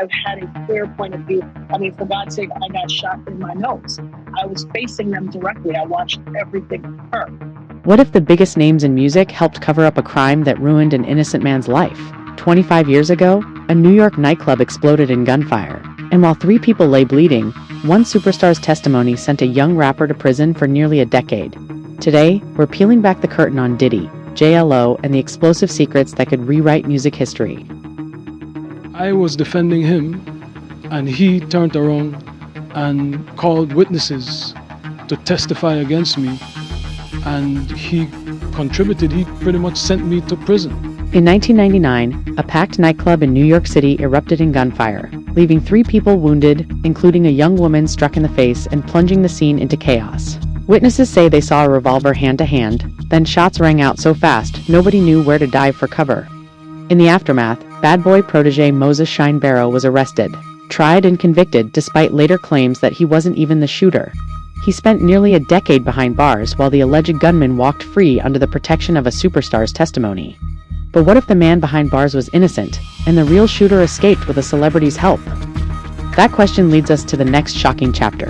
I had a clear point of view. I mean, for God's sake, I got shot in my nose. I was facing them directly. I watched everything occur. What if the biggest names in music helped cover up a crime that ruined an innocent man's life? 25 years ago, a New York nightclub exploded in gunfire. And while 3 people lay bleeding, one superstar's testimony sent a young rapper to prison for nearly a decade. Today, we're peeling back the curtain on Diddy, J.Lo, and the explosive secrets that could rewrite music history. I was defending him, and he turned around and called witnesses to testify against me, and he contributed. He pretty much sent me to prison. In 1999, a packed nightclub in New York City erupted in gunfire, leaving 3 people wounded, including a young woman struck in the face and plunging the scene into chaos. Witnesses say they saw a revolver hand to hand, then shots rang out so fast nobody knew where to dive for cover. In the aftermath, bad boy protege Moses Shine Barrow was arrested, tried and convicted despite later claims that he wasn't even the shooter. He spent nearly a decade behind bars while the alleged gunman walked free under the protection of a superstar's testimony. But what if the man behind bars was innocent, and the real shooter escaped with a celebrity's help? That question leads us to the next shocking chapter.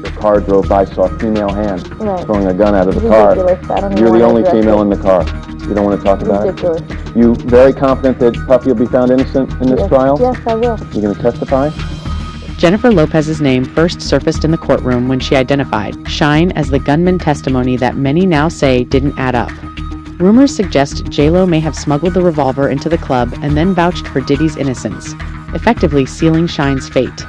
The car drove by, saw a female hand throwing a gun out of the Ridiculous. car. I don't You're know the why only I dressed female it. in the car. You don't want to talk about Ridiculous. it? You very confident that Puffy will be found innocent in this Yes. trial? Yes, I will. You going to testify? Jennifer Lopez's name first surfaced in the courtroom when she identified Shine as the gunman, testimony that many now say didn't add up. Rumors suggest J.Lo may have smuggled the revolver into the club and then vouched for Diddy's innocence, effectively sealing Shine's fate.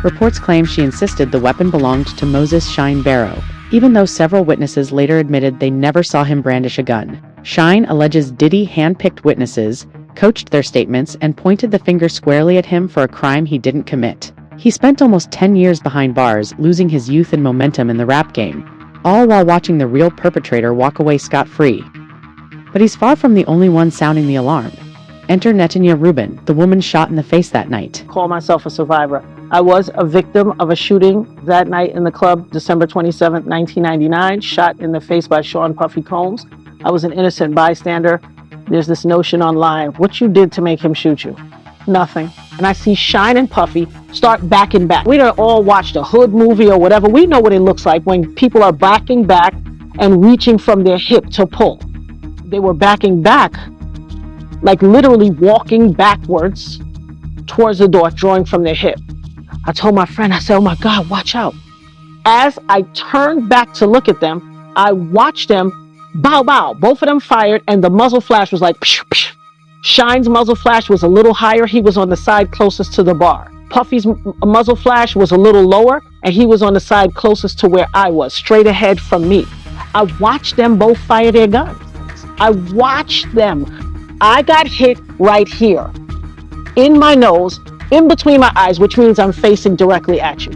Reports claim she insisted the weapon belonged to Moses Shine Barrow, even though several witnesses later admitted they never saw him brandish a gun. Shine alleges Diddy handpicked witnesses, coached their statements, and pointed the finger squarely at him for a crime he didn't commit. He spent almost 10 years behind bars, losing his youth and momentum in the rap game, all while watching the real perpetrator walk away scot-free. But he's far from the only one sounding the alarm. Enter Natania Reuben, the woman shot in the face that night. Call myself a survivor. I was a victim of a shooting that night in the club, December 27th, 1999, shot in the face by Sean Puffy Combs. I was an innocent bystander. There's this notion online, what you did to make him shoot you? Nothing. And I see Shine and Puffy start backing back. We don't all watch the Hood movie or whatever. We know what it looks like when people are backing back and reaching from their hip to pull. They were backing back, like literally walking backwards towards the door, drawing from their hip. I told my friend, I said, oh my God, watch out. As I turned back to look at them, I watched them bow, bow. Both of them fired, and the muzzle flash was like, psh, psh. Shine's muzzle flash was a little higher. He was on the side closest to the bar. Puffy's muzzle flash was a little lower, and he was on the side closest to where I was, straight ahead from me. I watched them both fire their guns. I watched them. I got hit right here, in my nose, in between my eyes, which means I'm facing directly at you.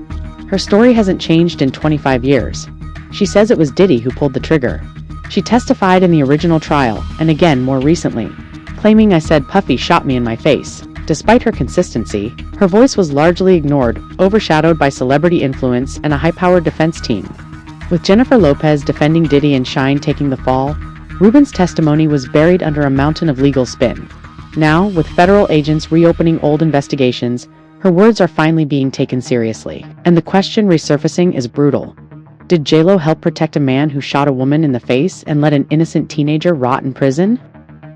Her story hasn't changed in 25 years. She says it was Diddy who pulled the trigger. She testified in the original trial, and again more recently, claiming I said Puffy shot me in my face. Despite her consistency, her voice was largely ignored, overshadowed by celebrity influence and a high-powered defense team. With Jennifer Lopez defending Diddy and Shine taking the fall, Reuben's testimony was buried under a mountain of legal spin. Now, with federal agents reopening old investigations, her words are finally being taken seriously. And the question resurfacing is brutal. Did J.Lo help protect a man who shot a woman in the face and let an innocent teenager rot in prison?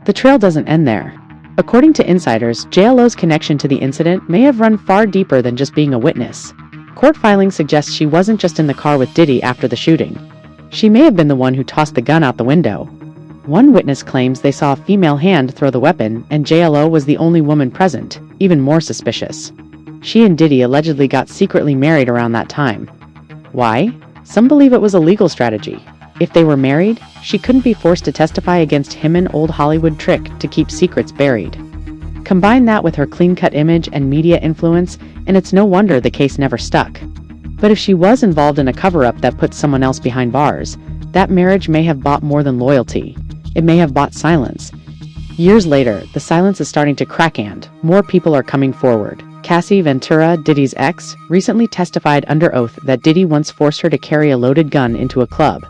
The trail doesn't end there. According to insiders, J.Lo's connection to the incident may have run far deeper than just being a witness. Court filings suggest she wasn't just in the car with Diddy after the shooting. She may have been the one who tossed the gun out the window. One witness claims they saw a female hand throw the weapon, and J.Lo was the only woman present, even more suspicious. She and Diddy allegedly got secretly married around that time. Why? Some believe it was a legal strategy. If they were married, she couldn't be forced to testify against him, an old Hollywood trick to keep secrets buried. Combine that with her clean-cut image and media influence, and it's no wonder the case never stuck. But if she was involved in a cover-up that put someone else behind bars, that marriage may have bought more than loyalty. It may have bought silence. Years later, the silence is starting to crack and more people are coming forward. Cassie Ventura, Diddy's ex, recently testified under oath that Diddy once forced her to carry a loaded gun into a club.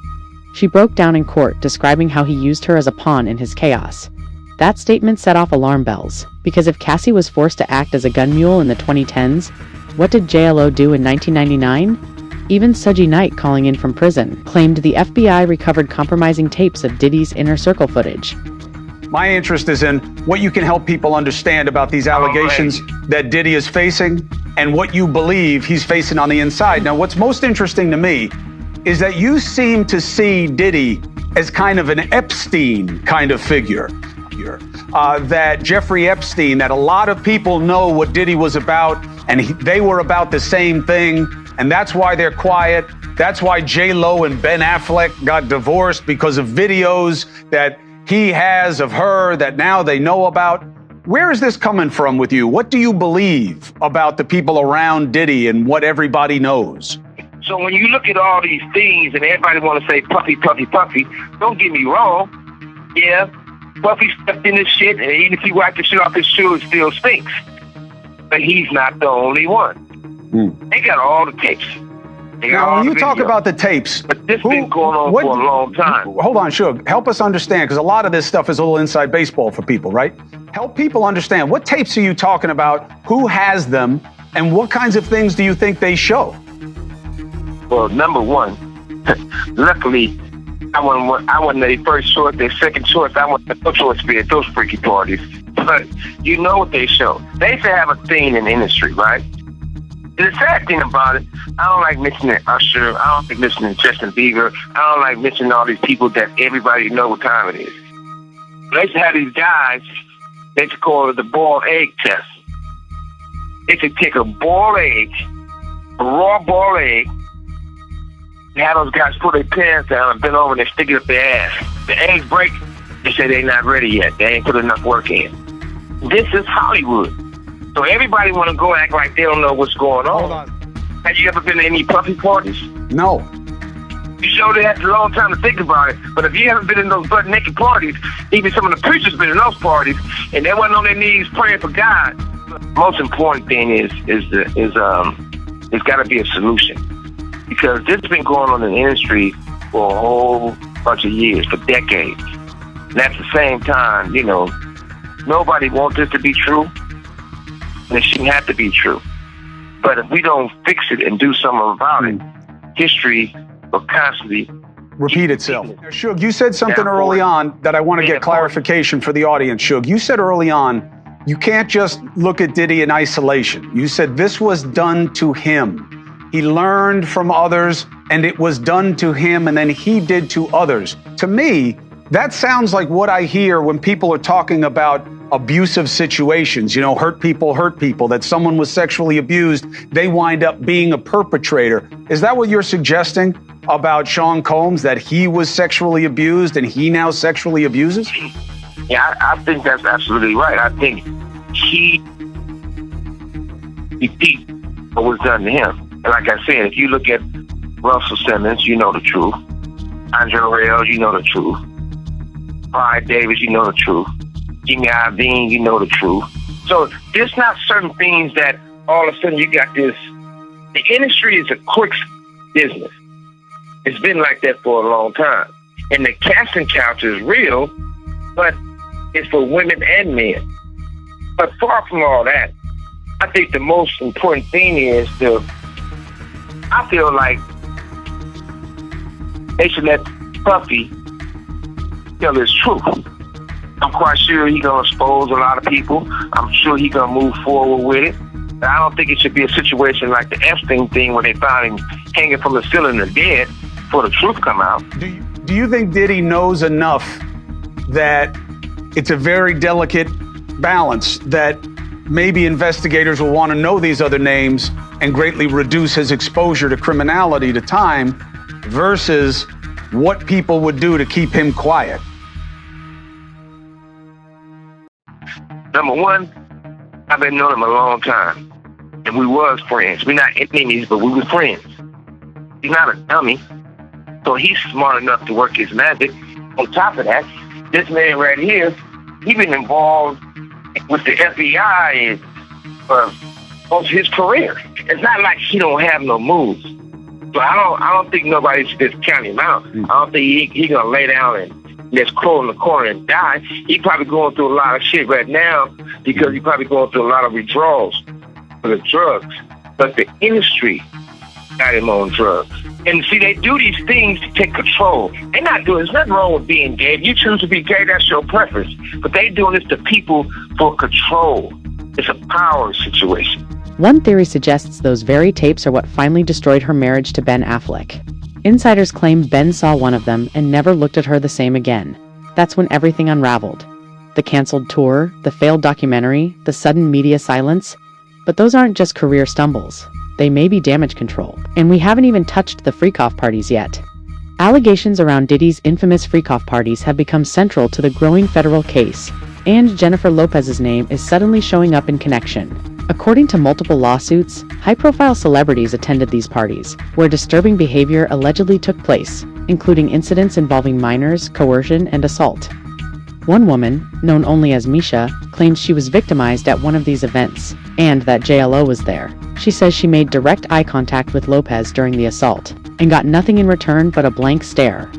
She broke down in court, describing how he used her as a pawn in his chaos. That statement set off alarm bells, because if Cassie was forced to act as a gun mule in the 2010s, what did J.Lo do in 1999? Even Suge Knight, calling in from prison, claimed the FBI recovered compromising tapes of Diddy's inner circle footage. My interest is in what you can help people understand about these allegations that Diddy is facing and what you believe he's facing on the inside. Now, what's most interesting to me is that you seem to see Diddy as kind of an Epstein kind of figure. That Jeffrey Epstein, that a lot of people know what Diddy was about, and they were about the same thing, and that's why they're quiet. That's why J.Lo and Ben Affleck got divorced, because of videos that he has of her that now they know about. Where is this coming from with you? What do you believe about the people around Diddy and what everybody knows? So when you look at all these things and everybody want to say Puffy, Puffy, Puffy, don't get me wrong. Yeah, Puffy stepped in this shit, and even if he wiped the shit off his shoe, it still stinks. But he's not the only one. They got all the tapes. Now, when you talk about the tapes, but this been going on for a long time. Hold on, Suge. Help us understand, because a lot of this stuff is a little inside baseball for people, right? Help people understand. What tapes are you talking about? Who has them? And what kinds of things do you think they show? Well, number one, luckily, I wasn't their first choice, their second choice. I wasn't no choice to be at those freaky parties. But you know what they show. They used to have a thing in the industry, right? And the sad thing about it, I don't like mentioning Usher. I don't like mentioning Justin Bieber. I don't like mentioning all these people that everybody know what time it is. They used to have these guys, they used to call it the boiled egg test. They used to take a boiled egg, a raw boiled egg, and have those guys put their pants down and bend over and they stick it up their ass. The eggs break, they say they're not ready yet. They ain't put enough work in. This is Hollywood. So everybody want to go act like they don't know what's going on. Hold on. Have you ever been to any puppy parties? No. You sure they had a long time to think about it. But if you haven't been in those butt naked parties, even some of the preachers been in those parties, and they wasn't on their knees praying for God. The most important thing is there's got to be a solution, because this has been going on in the industry for a whole bunch of years, for decades. And at the same time, you know, nobody wants this to be true. And it shouldn't have to be true. But if we don't fix it and do something about it, history will constantly repeat itself. Now, Suge, you said something early on that I want to get clarification for the audience, Suge. You said early on, you can't just look at Diddy in isolation. You said this was done to him. He learned from others, and it was done to him, and then he did to others. To me, that sounds like what I hear when people are talking about abusive situations, you know, hurt people, that someone was sexually abused, they wind up being a perpetrator. Is that what you're suggesting about Sean Combs, that he was sexually abused and he now sexually abuses? Yeah, I think that's absolutely right. I think he repeat what was done to him. And like I said, if you look at Russell Simmons, you know the truth. Andre Rell, you know the truth. Clyde Davis, you know the truth. Jimmy Iovine, you know the truth. So there's not certain things that all of a sudden you got this. The industry is a quick business. It's been like that for a long time. And the casting couch is real, but it's for women and men. But far from all that, I think the most important thing is I feel like they should let Puffy tell his truth. I'm quite sure he's going to expose a lot of people. I'm sure he's going to move forward with it. But I don't think it should be a situation like the Epstein thing where they found him hanging from the ceiling and dead before the truth come out. Do you think Diddy knows enough that it's a very delicate balance, that maybe investigators will want to know these other names and greatly reduce his exposure to criminality, to time, versus what people would do to keep him quiet? Number one, I've been knowing him a long time, and we was friends. We're not enemies, but we were friends. He's not a dummy, so he's smart enough to work his magic. On top of that, this man right here, he been involved with the FBI for most of his career. It's not like he don't have no moves. So I don't think nobody should just count him out. I don't think he gonna lay down and that's crawling in the corner and die. He probably going through a lot of shit right now because he probably going through a lot of withdrawals for the drugs. But the industry got him on drugs. And see, they do these things to take control. They're not doing, there's nothing wrong with being gay. If you choose to be gay, that's your preference. But they doing this to people for control. It's a power situation. One theory suggests those very tapes are what finally destroyed her marriage to Ben Affleck. Insiders claim Ben saw one of them and never looked at her the same again. That's when everything unraveled. The canceled tour, the failed documentary, the sudden media silence. But those aren't just career stumbles. They may be damage control. And we haven't even touched the freak-off parties yet. Allegations around Diddy's infamous freak-off parties have become central to the growing federal case, and Jennifer Lopez's name is suddenly showing up in connection. According to multiple lawsuits, high-profile celebrities attended these parties, where disturbing behavior allegedly took place, including incidents involving minors, coercion, and assault. One woman, known only as Misha, claims she was victimized at one of these events, and that J.Lo was there. She says she made direct eye contact with Lopez during the assault, and got nothing in return but a blank stare.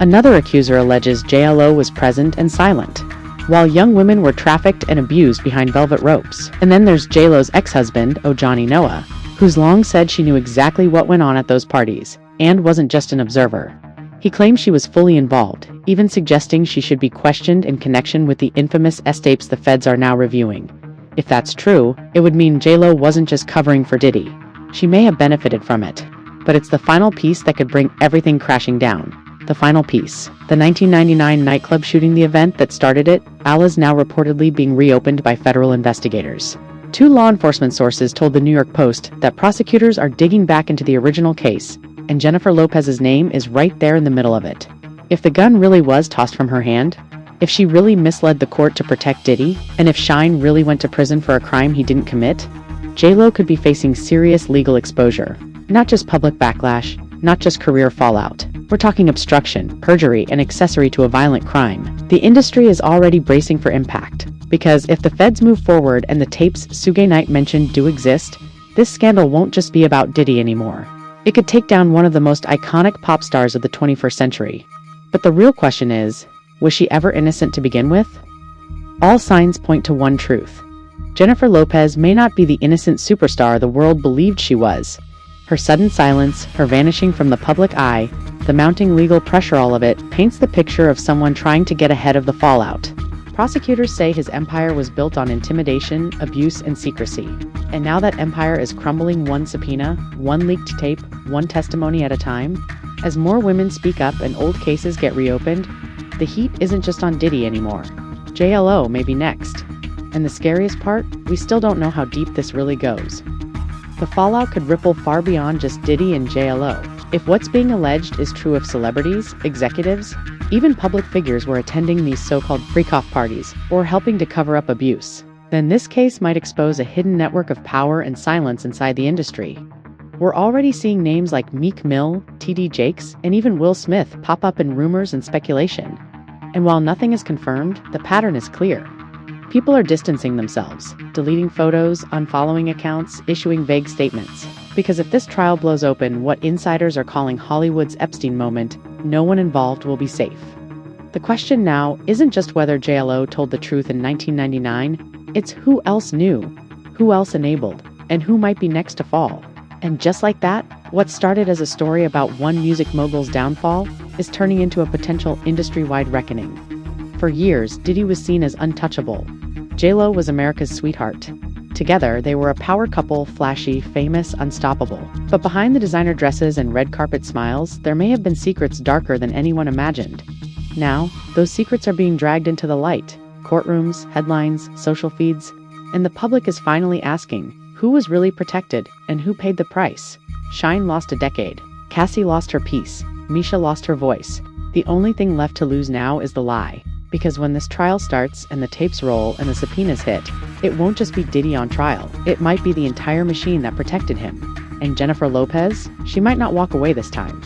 Another accuser alleges J.Lo was present and silent, while young women were trafficked and abused behind velvet ropes. And then there's J.Lo's ex-husband, Johnny Noah, who's long said she knew exactly what went on at those parties, and wasn't just an observer. He claims she was fully involved, even suggesting she should be questioned in connection with the infamous S-tapes the feds are now reviewing. If that's true, it would mean J.Lo wasn't just covering for Diddy. She may have benefited from it. But it's the final piece that could bring everything crashing down. The final piece. The 1999 nightclub shooting, the event that started it, is now reportedly being reopened by federal investigators. Two law enforcement sources told the New York Post that prosecutors are digging back into the original case, and Jennifer Lopez's name is right there in the middle of it. If the gun really was tossed from her hand, if she really misled the court to protect Diddy, and if Shine really went to prison for a crime he didn't commit, J.Lo could be facing serious legal exposure. Not just public backlash, not just career fallout. We're talking obstruction, perjury, and accessory to a violent crime. The industry is already bracing for impact, because if the feds move forward and the tapes Suge Knight mentioned do exist, this scandal won't just be about Diddy anymore. It could take down one of the most iconic pop stars of the 21st century. But the real question is, was she ever innocent to begin with? All signs point to one truth. Jennifer Lopez may not be the innocent superstar the world believed she was. Her sudden silence, her vanishing from the public eye, the mounting legal pressure, all of it paints the picture of someone trying to get ahead of the fallout. Prosecutors say his empire was built on intimidation, abuse, and secrecy. And now that empire is crumbling, one subpoena, one leaked tape, one testimony at a time. As more women speak up and old cases get reopened, the heat isn't just on Diddy anymore. J.Lo may be next. And the scariest part, we still don't know how deep this really goes. The fallout could ripple far beyond just Diddy and J.Lo. If what's being alleged is true of celebrities, executives, even public figures were attending these so-called freak-off parties or helping to cover up abuse, then this case might expose a hidden network of power and silence inside the industry. We're already seeing names like Meek Mill, T.D. Jakes, and even Will Smith pop up in rumors and speculation. And while nothing is confirmed, the pattern is clear. People are distancing themselves, deleting photos, unfollowing accounts, issuing vague statements. Because if this trial blows open what insiders are calling Hollywood's Epstein moment, no one involved will be safe. The question now isn't just whether J.Lo told the truth in 1999, it's who else knew, who else enabled, and who might be next to fall. And just like that, what started as a story about one music mogul's downfall is turning into a potential industry-wide reckoning. For years, Diddy was seen as untouchable. J.Lo was America's sweetheart. Together, they were a power couple, flashy, famous, unstoppable. But behind the designer dresses and red carpet smiles, there may have been secrets darker than anyone imagined. Now, those secrets are being dragged into the light. Courtrooms, headlines, social feeds, and the public is finally asking, who was really protected and who paid the price? Shine lost a decade. Cassie lost her peace. Misha lost her voice. The only thing left to lose now is the lie. Because when this trial starts and the tapes roll and the subpoenas hit, it won't just be Diddy on trial. It might be the entire machine that protected him. And Jennifer Lopez, she might not walk away this time.